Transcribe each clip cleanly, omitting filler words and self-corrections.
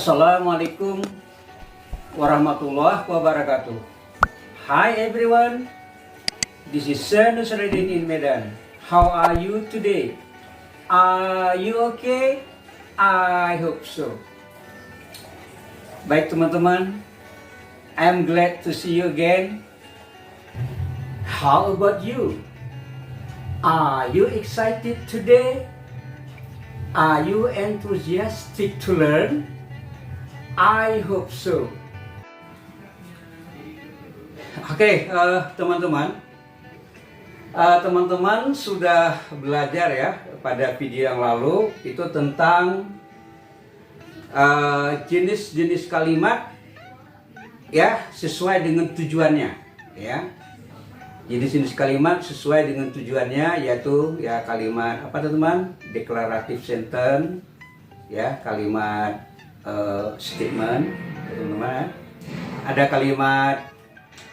Assalamualaikum warahmatullahi wabarakatuh. Hi everyone, this is Sir Nusradin in Medan. How are you today? Are you okay? I hope so. Baik teman-teman, I'm glad to see you again. How about you? Are you excited today? Are you enthusiastic to learn? I hope so. Oke, teman-teman. Teman-teman sudah belajar ya pada video yang lalu itu tentang jenis-jenis kalimat ya sesuai dengan tujuannya ya. Jenis-jenis kalimat sesuai dengan tujuannya yaitu ya kalimat apa teman-teman? Declarative sentence ya, kalimat statement teman-teman. Ada kalimat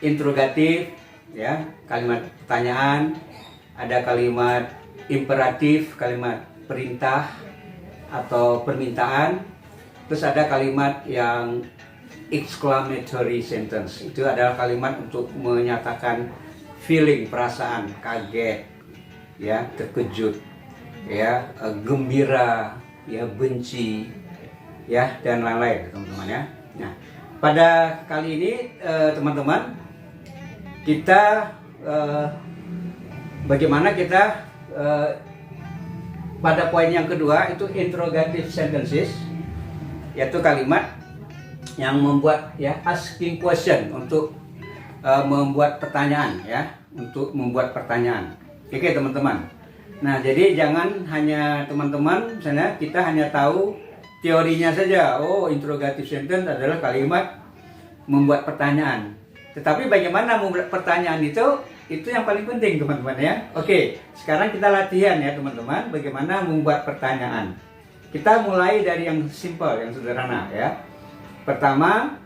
interrogatif ya, kalimat pertanyaan. Ada kalimat imperatif, kalimat perintah atau permintaan. Terus ada kalimat yang exclamatory sentence. Itu adalah kalimat untuk menyatakan feeling, perasaan, kaget, ya, terkejut, ya, gembira, ya, benci, ya, dan lain-lain, teman-teman ya. Nah, pada kali ini, teman-teman, kita bagaimana kita pada poin yang kedua itu interrogative sentences, yaitu kalimat yang membuat ya asking question untuk membuat pertanyaan ya, untuk membuat pertanyaan. Oke teman-teman. Nah jadi jangan hanya teman-teman misalnya kita hanya tahu teorinya saja. Oh, interrogative sentence adalah kalimat membuat pertanyaan. Tetapi bagaimana membuat pertanyaan itu yang paling penting teman-teman ya. Oke, sekarang kita latihan ya teman-teman bagaimana membuat pertanyaan. Kita mulai dari yang simple, yang sederhana ya. Pertama,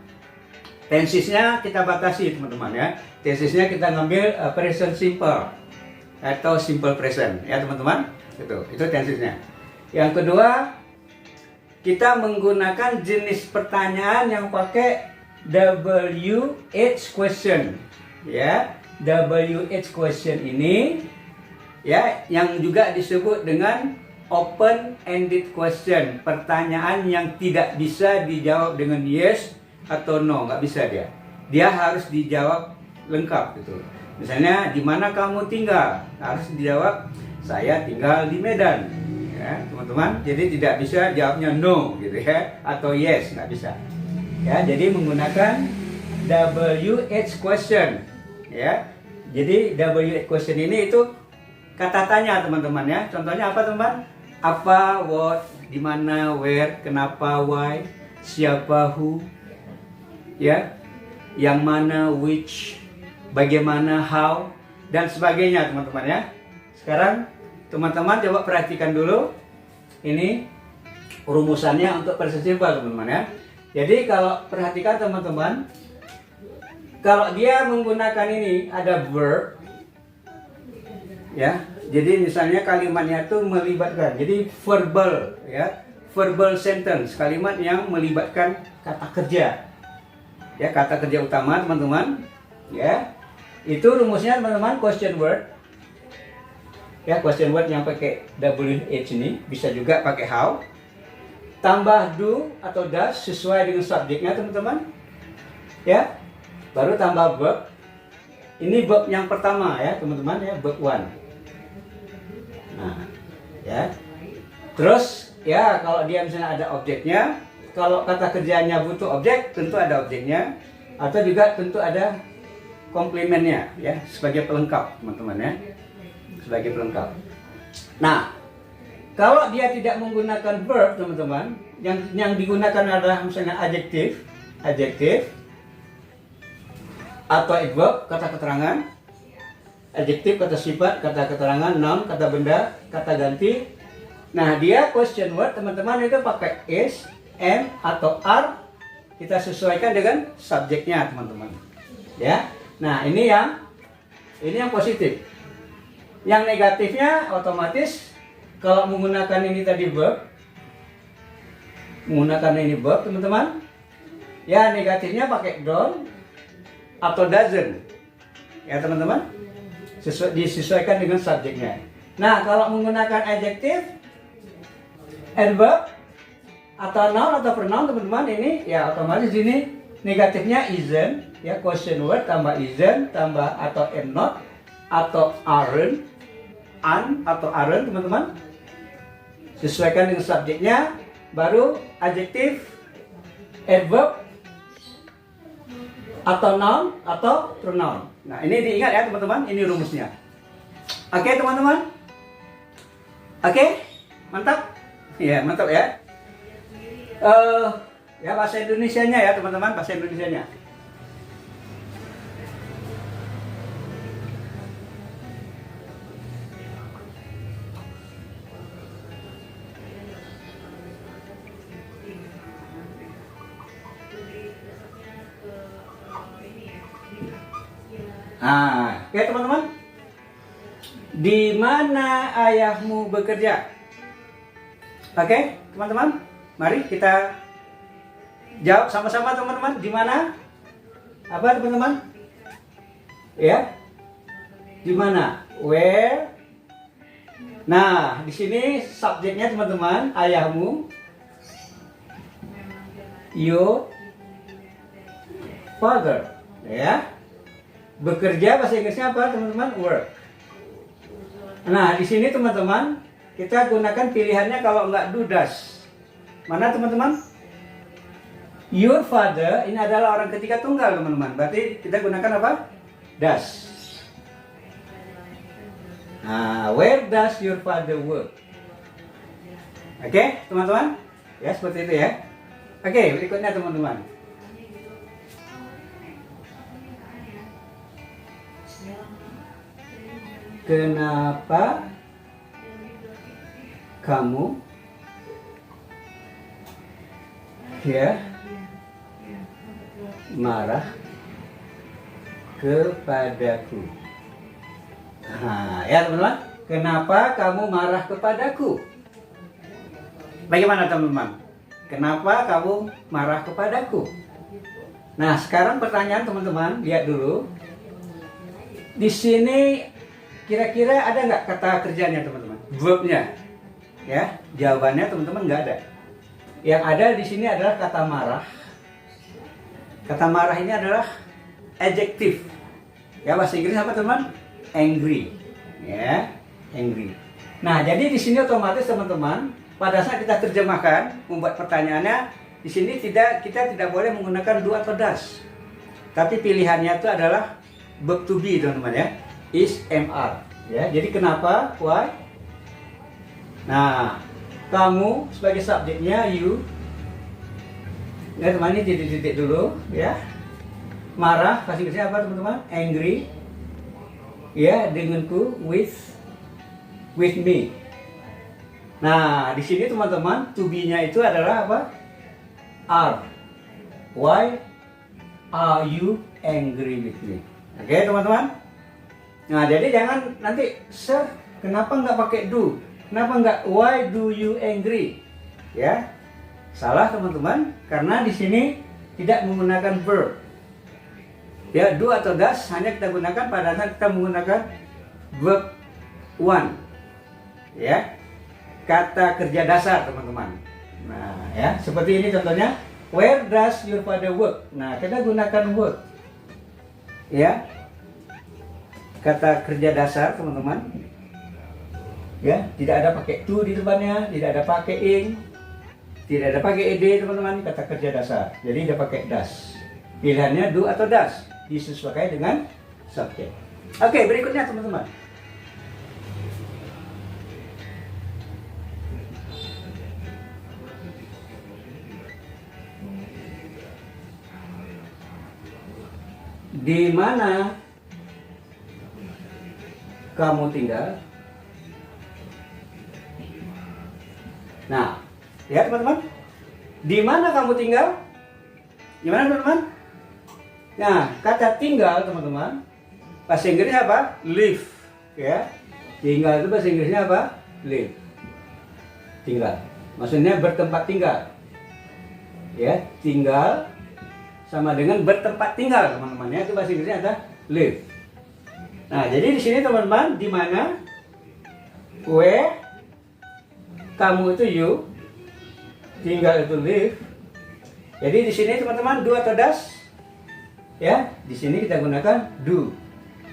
tensesnya kita batasi teman-teman ya. Tensesnya kita ngambil present simple atau simple present ya teman-teman. Itu tensesnya. Yang kedua, kita menggunakan jenis pertanyaan yang pakai WH question ya. WH question ini ya yang juga disebut dengan open ended question, pertanyaan yang tidak bisa dijawab dengan yes atau no, nggak bisa dia harus dijawab lengkap gitu. Misalnya di mana kamu tinggal, harus dijawab saya tinggal di Medan ya teman-teman. Jadi tidak bisa jawabnya no gitu ya atau yes, nggak bisa ya. Jadi menggunakan WH question ya. Jadi WH question ini itu kata tanya teman-teman ya. Contohnya apa teman? Apa, what, di mana, where, kenapa, why, siapa, who, ya, yang mana, which, bagaimana, how, dan sebagainya teman-teman ya. Sekarang teman-teman coba perhatikan dulu ini rumusannya untuk present simple teman-teman ya. Jadi kalau perhatikan teman-teman, kalau dia menggunakan ini ada verb ya. Jadi misalnya kalimatnya itu melibatkan, jadi verbal ya, verbal sentence, kalimat yang melibatkan kata kerja ya, kata kerja utama teman-teman ya. Itu rumusnya teman-teman question word ya, question word yang pakai WH ini, bisa juga pakai how, tambah do atau does sesuai dengan subjeknya teman-teman ya, baru tambah verb. Ini verb yang pertama ya teman-teman ya, verb 1. Nah, ya. Terus ya kalau dia misalnya ada objeknya, kalau kata kerjanya butuh objek, tentu ada objeknya, atau juga tentu ada komplementnya ya sebagai pelengkap teman-teman ya, sebagai pelengkap. Nah, kalau dia tidak menggunakan verb teman-teman, yang digunakan adalah misalnya adjektif atau adverb, kata keterangan. Adjektif, kata sifat, kata keterangan, noun, kata benda, kata ganti. Nah, dia question word teman-teman itu pakai is, am, atau are. Kita sesuaikan dengan subjeknya teman-teman. Ya. Nah, ini yang positif. Yang negatifnya otomatis kalau menggunakan ini tadi verb, menggunakan ini verb teman-teman. Ya, negatifnya pakai don't atau doesn't. Ya teman-teman, disesuaikan dengan subjeknya. Nah, kalau menggunakan adjective, adverb atau noun atau pronoun teman-teman, ini ya otomatis ini negatifnya isn't, ya question word tambah isn't tambah atau am not atau aren't, atau aren't teman-teman. Sesuaikan dengan subjeknya, baru adjective, adverb atau noun atau pronoun. Nah, ini diingat ya teman-teman, ini rumusnya. Oke teman-teman. Oke, mantap. Ya, mantap ya. Ya bahasa Indonesianya ya teman-teman, bahasa Indonesianya. Nah, oke teman-teman. Di mana ayahmu bekerja? Oke, teman-teman. Mari kita jawab sama-sama teman-teman. Di mana? Apa teman-teman? Ya. Di mana? Where? Nah, di sini subjeknya teman-teman, ayahmu. Your father. Ya. Bekerja bahasa Inggrisnya apa teman-teman? Work. Nah, di sini teman-teman kita gunakan pilihannya kalau nggak do does. Mana teman-teman? Your father ini adalah orang ketiga tunggal teman-teman. Berarti kita gunakan apa? Does. Nah, where does your father work? Oke, teman-teman? Ya, seperti itu ya. Oke, berikutnya teman-teman. Kenapa kamu marah kepadaku? Nah, ya teman-teman, kenapa kamu marah kepadaku? Bagaimana teman-teman? Kenapa kamu marah kepadaku? Nah, sekarang pertanyaan teman-teman, lihat dulu. Di sini kira-kira ada nggak kata kerjanya teman-teman? Verbnya, ya jawabannya teman-teman nggak ada. Yang ada di sini adalah kata marah. Kata marah ini adalah adjective. Ya bahasa Inggris apa teman? Angry, ya angry. Nah jadi di sini otomatis teman-teman pada saat kita terjemahkan membuat pertanyaannya di sini kita tidak boleh menggunakan do atau does. Tapi pilihannya itu adalah verb to be teman-teman ya. Is, mr, ya. Jadi kenapa? Why? Nah, kamu sebagai subjeknya you. Ya teman, ini titik-titik dulu, ya. Marah, bahasa Inggrisnya apa teman-teman? Angry. Ya, denganku, with me. Nah, di sini teman-teman, to be-nya itu adalah apa? Are. Why are you angry with me? Oke, teman-teman. Nah, jadi jangan nanti, sir, kenapa nggak pakai do? Kenapa nggak why do you angry? Ya, salah teman-teman, karena di sini tidak menggunakan verb. Ya, do atau does hanya kita gunakan pada saat kita menggunakan verb one. Ya, kata kerja dasar teman-teman. Nah, ya, seperti ini contohnya. Where does your father work? Nah, kita gunakan work. Ya. Kata kerja dasar teman-teman, ya tidak ada pakai to di depannya, tidak ada pakai in, tidak ada pakai ed teman-teman. Kata kerja dasar, jadi tidak pakai does. Pilihannya do atau does, disesuaikan dengan subjek. Oke, berikutnya teman-teman. Di mana kamu tinggal? Nah, lihat teman-teman. Di mana kamu tinggal? Gimana teman-teman? Nah, kata tinggal teman-teman, bahasa Inggrisnya apa? Live. Ya, tinggal itu bahasa Inggrisnya apa? Live. Tinggal. Maksudnya bertempat tinggal. ya, tinggal sama dengan bertempat tinggal teman-teman ya, itu bahasa Inggrisnya ada live. Nah, jadi di sini teman-teman, di mana where kamu itu you, tinggal itu live. Jadi di sini teman-teman do atau does ya, di sini kita gunakan do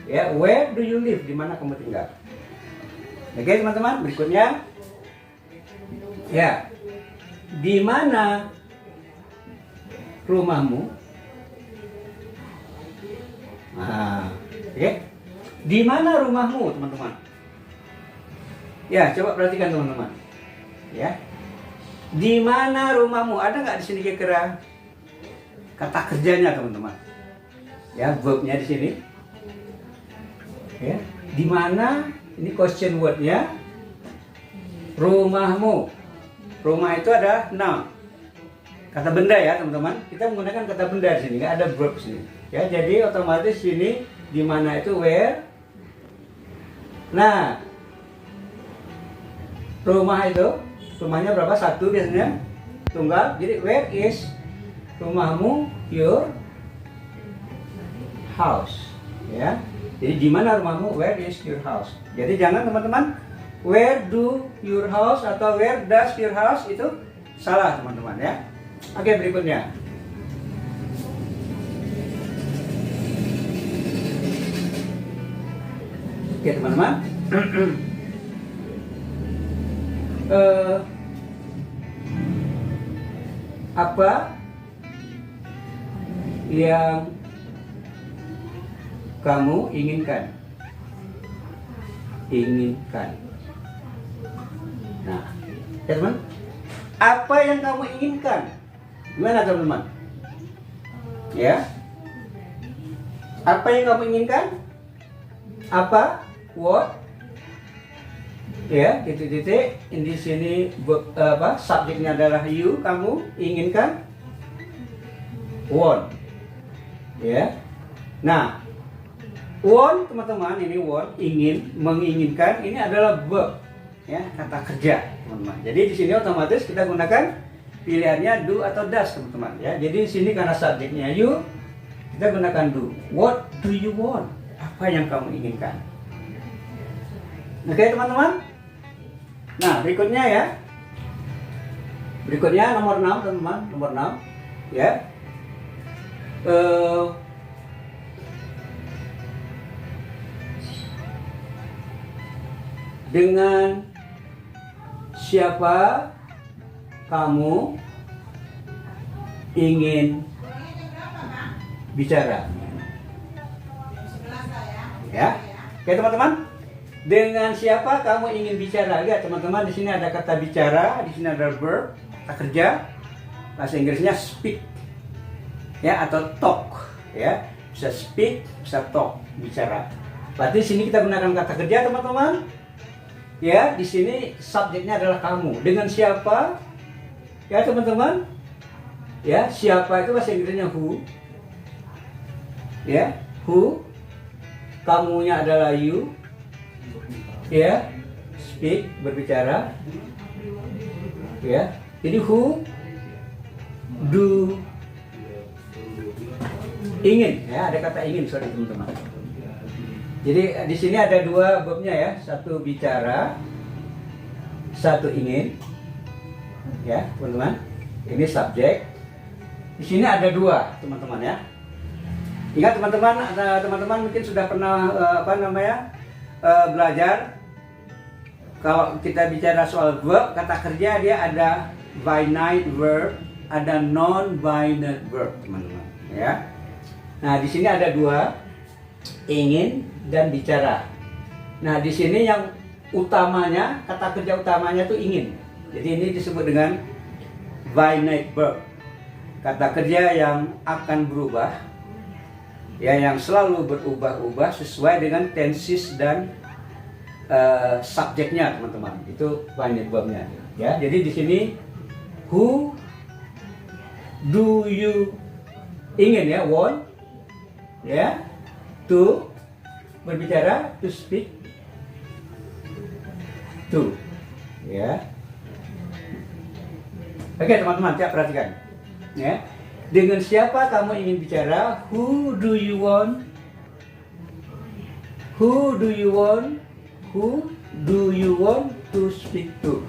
ya. Where do you live, di mana kamu tinggal. Oke teman-teman, berikutnya ya, di mana rumahmu. Nah, oke, di mana rumahmu teman-teman ya, coba perhatikan teman-teman ya, di mana rumahmu. Ada nggak di sini kira-kira kata kerjanya teman-teman ya, verbnya di sini ya, di mana, ini question wordnya rumahmu. Rumah itu ada noun, kata benda ya teman-teman. Kita menggunakan kata benda di sini, nggak ada verb sini ya. Jadi otomatis sini di mana itu where. Nah, rumah itu, rumahnya berapa? Satu biasanya, tunggal. Jadi where is rumahmu, your house ya. Jadi di mana rumahmu, where is your house. Jadi jangan teman-teman where do your house atau where does your house, itu salah teman-teman ya. Oke, berikutnya oke teman-teman. Apa yang kamu inginkan? Inginkan. Nah, ya teman, apa yang kamu inginkan? Gimana teman-teman? Ya, apa yang kamu inginkan? Apa? What? Ya, titik-titik. Di sini subjeknya adalah you, kamu inginkan. Want. Ya. Nah, want teman-teman, ini want, ingin, menginginkan, ini adalah verb ya, kata kerja teman-teman. Jadi di sini otomatis kita gunakan pilihannya do atau does teman-teman ya. Jadi di sini karena subjeknya you, kita gunakan do. What do you want? Apa yang kamu inginkan? Oke teman-teman. Nah, berikutnya ya. Berikutnya nomor 6 teman-teman, nomor 6 ya. Dengan siapa kamu ingin bicara? Ya, oke teman-teman. Dengan siapa kamu ingin bicara? Lihat teman-teman, di sini ada kata bicara, di sini ada verb, kata kerja. Bahasa Inggrisnya speak, ya, atau talk, ya. Bisa speak, bisa talk, bicara. Berarti di sini kita gunakan kata kerja teman-teman. Ya, di sini subjeknya adalah kamu. Dengan siapa? Ya teman-teman. Ya, siapa itu bahasa Inggrisnya who. Ya, who. Kamunya adalah you. Ya, speak, berbicara. Ya, jadi who, do, ingin. Ya, ada kata ingin, sorry teman-teman. Jadi di sini ada dua verbnya ya, satu bicara, satu ingin. Ya, teman-teman. Ini subjek. Di sini ada dua, teman-teman ya. Ingat teman-teman, teman-teman mungkin sudah pernah belajar. Kalau kita bicara soal verb, kata kerja dia ada finite verb, ada non-finite verb, teman-teman. Ya. Nah, di sini ada dua, ingin dan bicara. Nah, di sini yang utamanya, kata kerja utamanya itu ingin. Jadi ini disebut dengan finite verb. Kata kerja yang akan berubah, ya, yang selalu berubah-ubah sesuai dengan tenses dan subjeknya teman-teman. Itu finite verbnya ya. Jadi di sini who do you ingin ya, want ya, to berbicara, to speak, to ya. Oke teman-teman, coba perhatikan Ya. Dengan siapa kamu ingin bicara? Who do you want? Who do you want? Who do you want to speak to?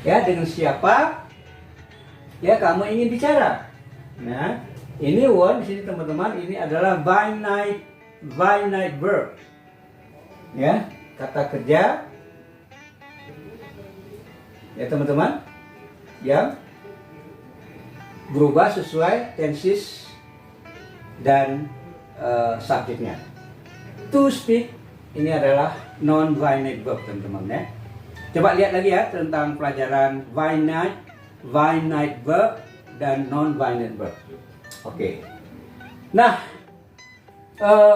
Ya, dengan siapa ya kamu ingin bicara? Nah, ini want di sini teman-teman, ini adalah finite verb. Ya, kata kerja ya teman-teman yang berubah sesuai tenses dan subjeknya. To speak ini adalah non-finite verb teman-teman ya. Coba lihat lagi ya tentang pelajaran finite verb dan non-finite verb. Oke. Nah,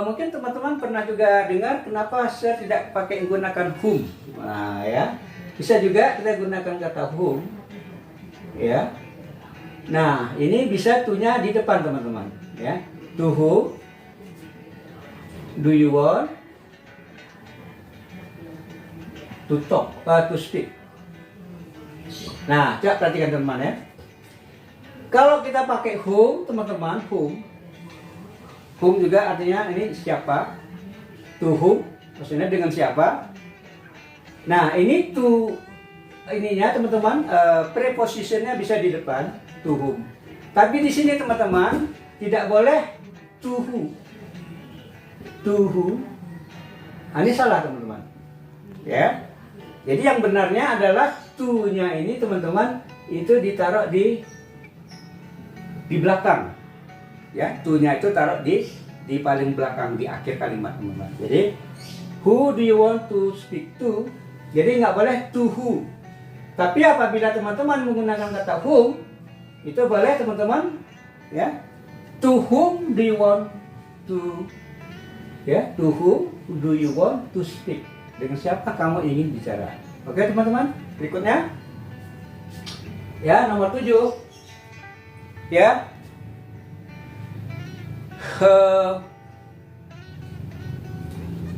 mungkin teman-teman pernah juga dengar kenapa saya tidak pakai menggunakan whom. Nah ya, bisa juga kita gunakan kata whom ya. Nah, ini bisa to-nya di depan teman-teman ya. To who do you want to talk, to speak. Nah, coba perhatikan teman-teman ya. Kalau kita pakai whom, teman-teman, whom juga artinya ini siapa. To whom, maksudnya dengan siapa. Nah, ini to ininya teman-teman, prepositionnya bisa di depan. To whom. Tapi di sini teman-teman tidak boleh to who. To who. Nah, ini salah teman-teman. Ya. Jadi yang benarnya adalah to-nya ini teman-teman itu ditaruh di belakang. Ya, to-nya itu taruh di paling belakang di akhir kalimat teman-teman. Jadi who do you want to speak to? Jadi nggak boleh to who. Tapi apabila teman-teman menggunakan kata whom, itu boleh teman-teman ya. To whom do you want to ya? To whom do you want to speak? Dengan siapa kamu ingin bicara? Oke teman-teman, berikutnya ya nomor 7 ya.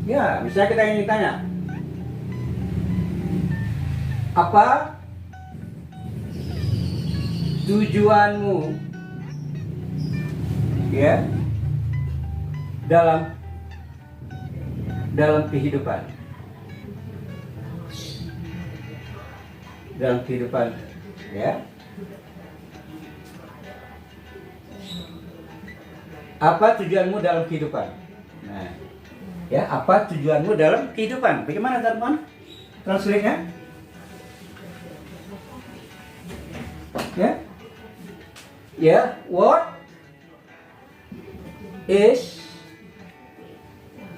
Ya, misalnya kita ingin tanya, apa tujuanmu ya dalam kehidupan ya. Apa tujuanmu dalam kehidupan? Nah, ya, apa tujuanmu dalam kehidupan? Bagaimana teman-teman? Translate-nya? Ya. Ya, what is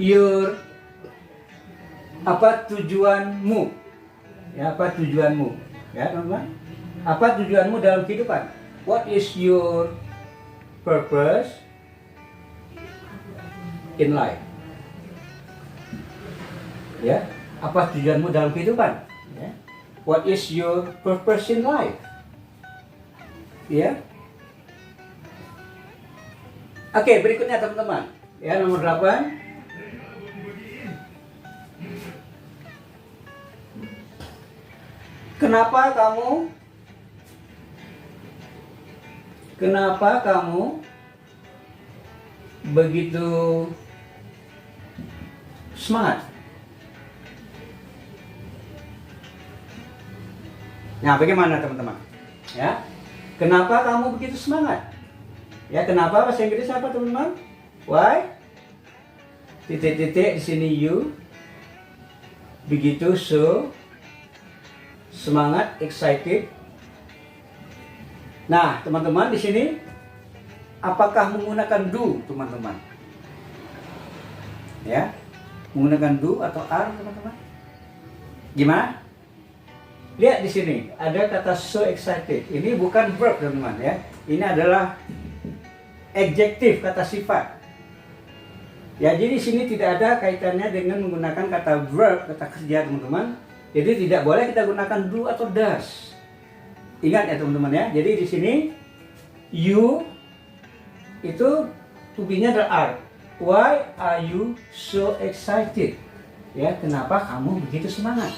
your apa tujuanmu? Ya, apa tujuanmu? Ya, teman-teman. Apa tujuanmu dalam kehidupan? What is your purpose in life? Ya, apa tujuanmu dalam kehidupan? Ya. What is your purpose in life? Ya. Oke, berikutnya teman-teman. Ya, nomor 8. Kenapa kamu begitu semangat? Nah, bagaimana teman-teman? Ya. Kenapa kamu begitu semangat? Ya, kenapa bahasa Inggris apa teman-teman? Why? Titik-titik di sini you. Begitu so semangat, excited. Nah, teman-teman di sini apakah menggunakan do, teman-teman? Ya. Menggunakan do atau are, teman-teman? Gimana? Lihat di sini ada kata so excited. Ini bukan verb teman-teman ya. Ini adalah adjektif, kata sifat. Ya, jadi di sini tidak ada kaitannya dengan menggunakan kata verb, kata kerja teman-teman. Jadi tidak boleh kita gunakan do atau does. Ingat ya teman-teman ya. Jadi di sini you itu to be-nya adalah are. Why are you so excited? Ya, kenapa kamu begitu semangat?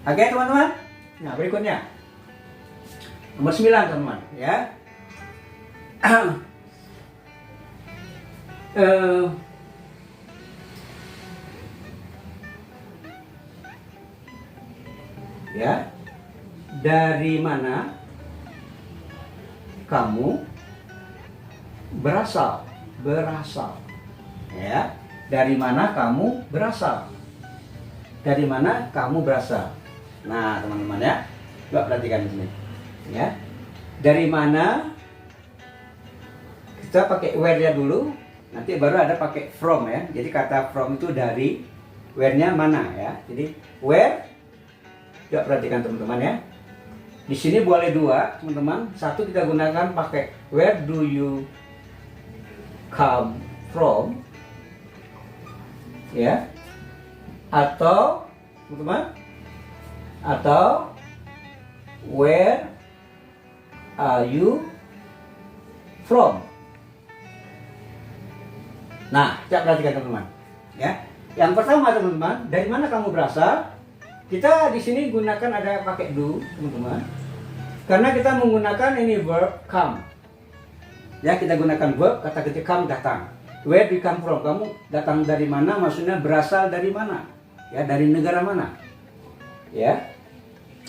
Oke teman-teman. Nah, berikutnya. Nomor 9 teman-teman ya. Ya, dari mana kamu berasal? Ya, dari mana kamu berasal? Dari mana kamu berasal? Nah, teman-teman ya, coba perhatikan di sini. Ya, dari mana? Kita pakai where-nya dulu, nanti baru ada pakai from ya. Jadi kata from itu dari, where-nya mana ya. Jadi where. Coba perhatikan teman-teman ya. Di sini boleh dua, teman-teman. Satu kita gunakan pakai where do you come from? Ya. Atau teman-teman, atau where are you from? Nah, coba perhatikan teman-teman. Ya. Yang pertama teman-teman, dari mana kamu berasal? Kita di sini gunakan ada pakai do, teman-teman. Karena kita menggunakan ini verb come. Ya, kita gunakan verb, kata kerja come, datang. Where do you come from? Kamu datang dari mana? Maksudnya berasal dari mana? Ya, dari negara mana? Ya.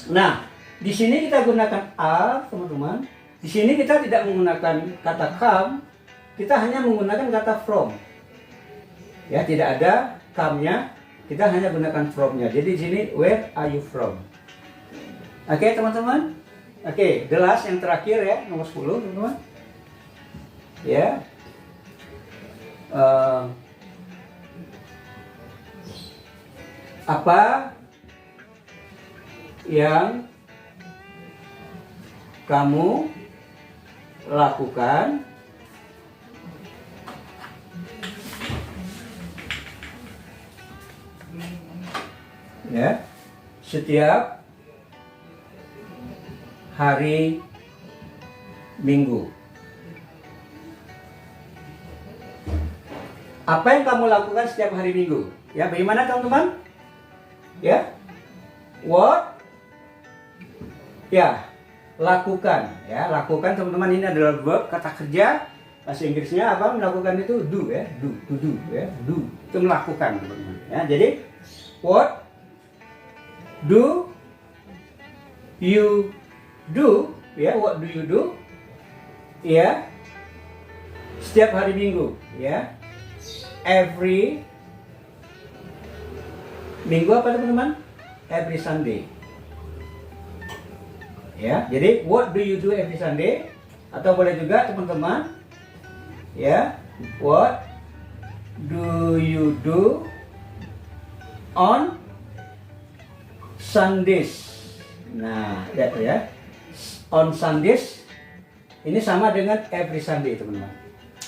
Nah, di sini kita gunakan are, teman-teman. Di sini kita tidak menggunakan kata come, kita hanya menggunakan kata from. Ya, tidak ada come-nya. Kita hanya gunakan from-nya. Jadi di sini where are you from? Oke, teman-teman. Oke, the last yang terakhir ya, nomor 10, teman-teman. Ya. Apa yang kamu lakukan ya setiap hari Minggu? Apa yang kamu lakukan setiap hari Minggu? Ya, bagaimana teman-teman? Ya, what? Ya, lakukan. Ya, lakukan teman-teman, ini adalah verb, kata kerja. Bahasa Inggrisnya apa? Melakukan itu do ya, do, to do ya, do. Itu melakukan teman-teman. Ya, jadi what do you do? Ya, what do you do? Ya, setiap hari Minggu. Ya, every Minggu apa teman-teman? Every Sunday. Ya, jadi what do you do every Sunday? Atau boleh juga teman-teman, ya, what do you do on Sundays? Nah, lihat ya, on Sundays ini sama dengan every Sunday teman-teman.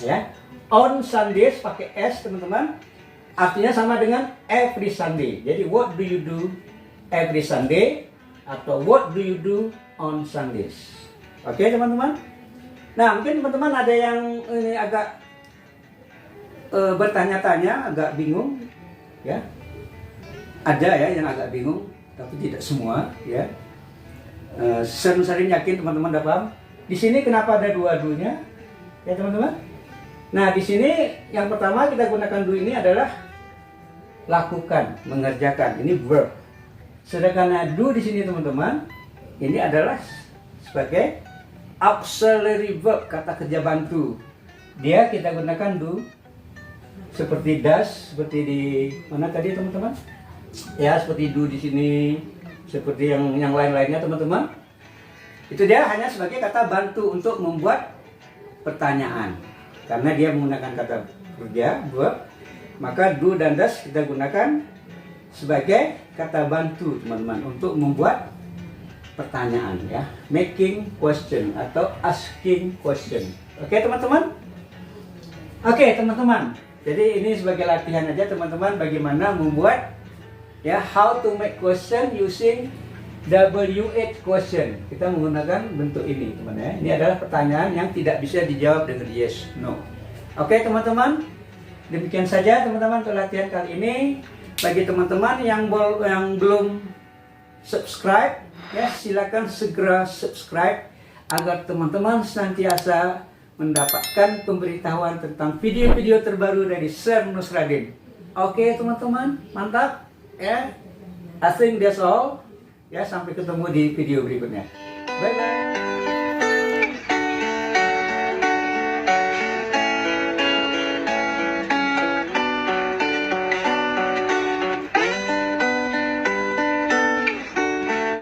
Ya, on Sundays pakai s teman-teman, artinya sama dengan every Sunday. Jadi what do you do every Sunday atau what do you do on Sundays? Oke teman-teman. Nah, mungkin teman-teman ada yang ini agak bertanya-tanya, agak bingung ya. Ada ya yang agak bingung, tapi tidak semua ya. Sering-sering yakin teman-teman dapat paham. Di sini kenapa ada dua do-nya? Ya teman-teman. Nah, di sini yang pertama kita gunakan do ini adalah lakukan, mengerjakan. Ini verb. Sedangkan do di sini teman-teman, ini adalah sebagai auxiliary verb, kata kerja bantu. Dia kita gunakan do seperti does, seperti di mana tadi teman-teman? Ya, seperti do di sini, seperti yang lain-lainnya teman-teman. Itu dia hanya sebagai kata bantu untuk membuat pertanyaan. Karena dia menggunakan kata kerja verb, maka do dan does kita gunakan sebagai kata bantu teman-teman untuk membuat pertanyaan ya, making question atau asking question. Oke teman-teman. Oke teman-teman. Jadi ini sebagai latihan aja teman-teman, bagaimana membuat ya, how to make question using WH question. Kita menggunakan bentuk ini teman ya. Ini adalah pertanyaan yang tidak bisa dijawab dengan yes, no. Oke teman-teman. Demikian saja teman-teman untuk latihan kali ini. Bagi teman-teman yang belum subscribe, ya silakan segera subscribe agar teman-teman senantiasa mendapatkan pemberitahuan tentang video-video terbaru dari Sir Nusradin. Oke teman-teman, mantap ya. I think that's all. Ya, sampai ketemu di video berikutnya. Bye bye.